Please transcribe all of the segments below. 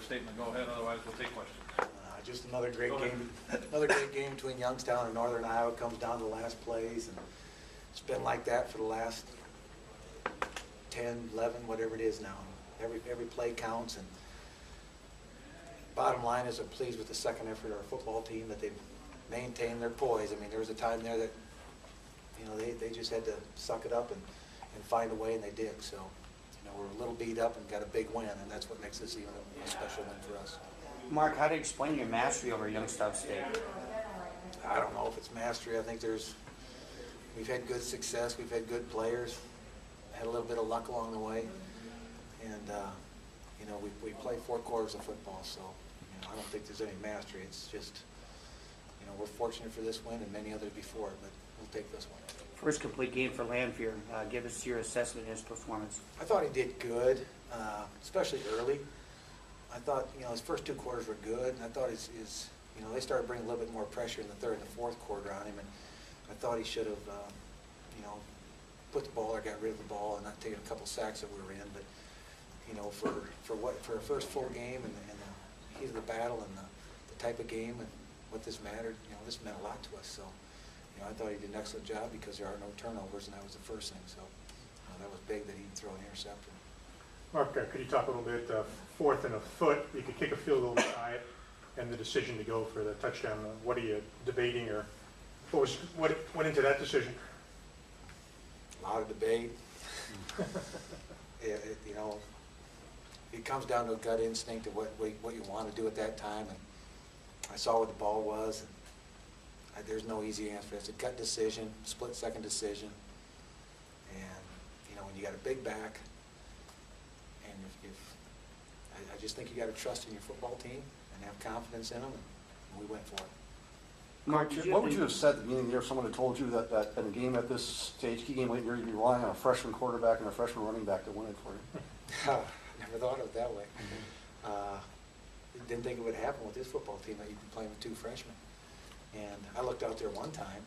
statement, go ahead, otherwise we'll take questions. Just another great game. Another great game between Youngstown and Northern Iowa. Comes down to the last plays, and it's been like that for the last 10, 11, whatever it is now. Every play counts, and bottom line is I'm pleased with the second effort of our football team, that they've maintained their poise. I mean, there was a time there that, you know, they just had to suck it up and find a way, and they did. So, you know, we're a little beat up and got a big win, and that's what makes this even a special win for us. Mark, how do you explain your mastery over Youngstown State? I don't know if it's mastery. I think we've had good success. We've had good players. Had a little bit of luck along the way. And, you know, we play 4 quarters of football, so, you know, I don't think there's any mastery. It's just, you know, we're fortunate for this win and many others before it, but we'll take this one. First complete game for Lanphier. Give us your assessment of his performance. I thought he did good, especially early. I thought, you know, his first 2 quarters were good, and I thought his you know, they started bringing a little bit more pressure in the third and the fourth quarter on him, and I thought he should have, you know, put the ball or got rid of the ball and not taken a couple sacks that we were in. But, you know, for a first full game and the heat of the battle and the type of game and what this mattered, you know, this meant a lot to us. So, you know, I thought he did an excellent job because there are no turnovers, and that was the first thing. So, that was big that he'd throw an interceptor. Mark, could you talk a little bit, 4th and a foot, you could kick a field goal by it, and the decision to go for the touchdown. What are you debating, or what went into that decision? A lot of debate. You know, it comes down to a gut instinct of what you want to do at that time. And I saw what the ball was, and there's no easy answer. It's a gut decision, split-second decision. And, you know, when you got a big back, and I just think you got to trust in your football team and have confidence in them, and we went for it. Mark, What would you have said at the beginning of the year if someone had told you that in a game at this stage, key game late in the year, you'd be relying on a freshman quarterback and a freshman running back to win it for you? Never thought of it that way. Didn't think it would happen with this football team, that you'd be playing with 2 freshmen. And I looked out there one time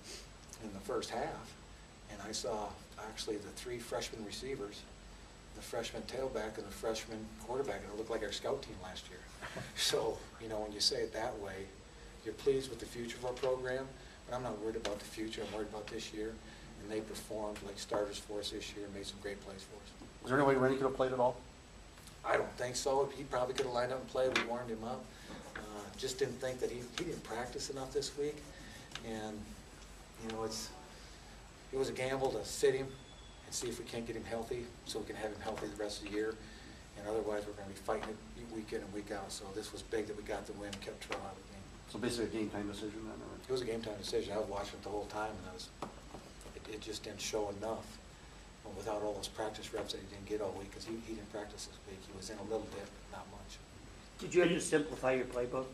in the first half, and I saw actually the 3 freshman receivers, the freshman tailback and the freshman quarterback, and it looked like our scout team last year. So, you know, when you say it that way, you're pleased with the future of our program, but I'm not worried about the future. I'm worried about this year, and they performed like starters for us this year and made some great plays for us. Was there any way Rennie could have played at all? I don't think so. He probably could have lined up and played. We warmed him up. Just didn't think that he didn't practice enough this week, and you know, it was a gamble to sit him and see if we can't get him healthy, so we can have him healthy the rest of the year. And otherwise, we're going to be fighting it week in and week out. So this was big that we got the win and kept Terrell out of the game. So basically a game time decision then? Or? It was a game time decision. I was watching it the whole time, and it just didn't show enough. Well, without all those practice reps that he didn't get all week, because he didn't practice this week. He was in a little bit, not much. Did you have to simplify your playbook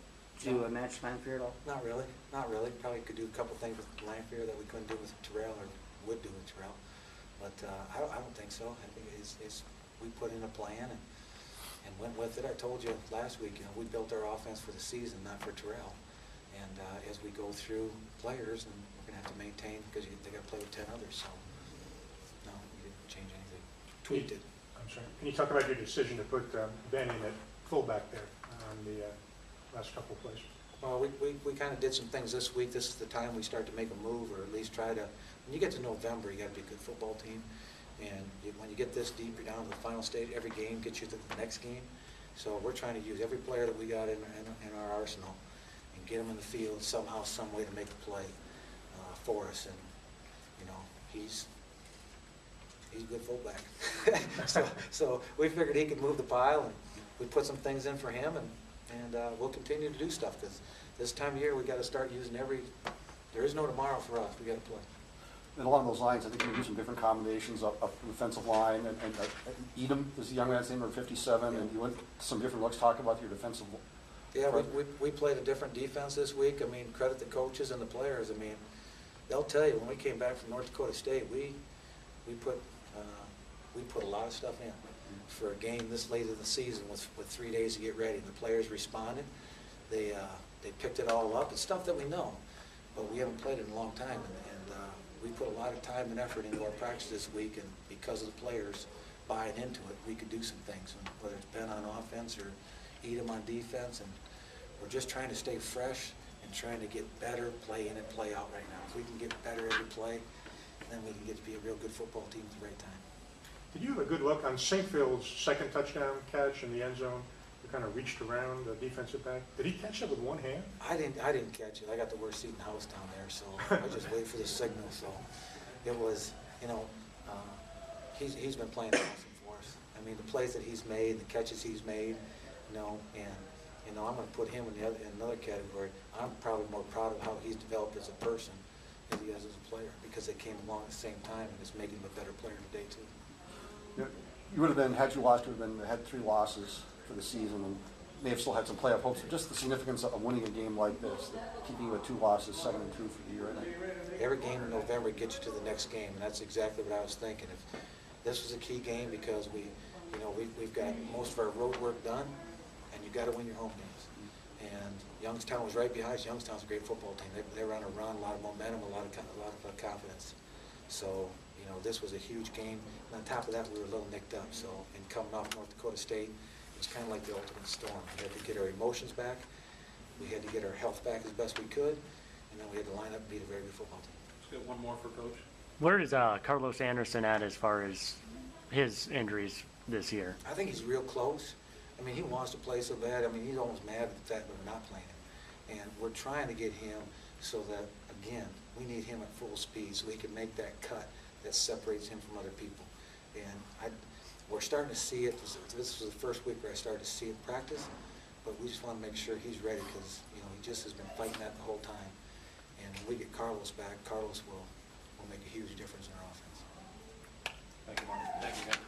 to match Lanphier at all? Not really. Not really. Probably could do a couple things with Lanphier that we couldn't do with Terrell, or would do with Terrell. But I don't think so. I think we put in a plan and went with it. I told you last week, you know, we built our offense for the season, not for Terrell. And as we go through players, and we're going to have to maintain, because they got to play with 10 others. So, no, we didn't change anything. Tweaked it. I'm sorry. Can you talk about your decision to put Ben in at fullback there on the last couple of plays? Well, we kind of did some things this week. This is the time we start to make a move, or at least try to. When you get to November, you got to be a good football team. And when you get this deep, you're down to the final stage. Every game gets you to the next game. So we're trying to use every player that we got in our arsenal and get him in the field somehow, some way to make a play for us. And, you know, he's a good fullback. so we figured he could move the pile, and we put some things in for him, and we'll continue to do stuff, because this time of year we got to start using there is no tomorrow for us. We got to play. And along those lines, I think you can do some different combinations up the defensive line, and Edom is the young man's name, or 57, and you went some different looks. Talk about your defensive. Yeah, we played a different defense this week. I mean, credit the coaches and the players. I mean, they'll tell you, when we came back from North Dakota State, we put a lot of stuff in for a game this late in the season with 3 days to get ready. And the players responded. They picked it all up. It's stuff that we know, but we haven't played it in a long time. And we put a lot of time and effort into our practice this week, and because of the players buying into it, we could do some things. And whether it's Ben on offense or eat them on defense, and we're just trying to stay fresh and trying to get better play in and play out right now. If we can get better every play, then we can get to be a real good football team at the right time. Did you have a good look on Sinkfield's second touchdown catch in the end zone? He kind of reached around the defensive back. Did he catch it with one hand? I didn't catch it. I got the worst seat in the house down there, so I just wait for the signal. So it was, he's been playing awesome for us. I mean, the plays that he's made, the catches he's made, and I'm going to put him in another category. I'm probably more proud of how he's developed as a person as he is as a player, because they came along at the same time, and it's making him a better player today too. You would have been, had you lost, you would have had 3 losses for the season and may have still had some playoff hopes. But just the significance of winning a game like this, keeping you with 2 losses, 7-2 for the year. Every game in November gets you to the next game, and that's exactly what I was thinking. If this was a key game, because we've got most of our road work done, and you've got to win your home games. And Youngstown was right behind us. Youngstown's a great football team. They were on a run, a lot of momentum, a lot of confidence. So, this was a huge game. And on top of that, we were a little nicked up. So, in coming off North Dakota State, it was kind of like the ultimate storm. We had to get our emotions back. We had to get our health back as best we could. And then we had to line up and beat a very good football team. Let's get one more for Coach. Where is Carlos Anderson at as far as his injuries this year? I think he's real close. I mean, he wants to play so bad. I mean, he's almost mad at the fact that we're not playing him. And we're trying to get him so that, again, we need him at full speed so he can make that cut that separates him from other people. And we're starting to see it. This was the first week where I started to see it practice, but we just want to make sure he's ready, because he just has been fighting that the whole time. And when we get Carlos back, Carlos will make a huge difference in our offense. Thank you, Mark. Thank you, guys.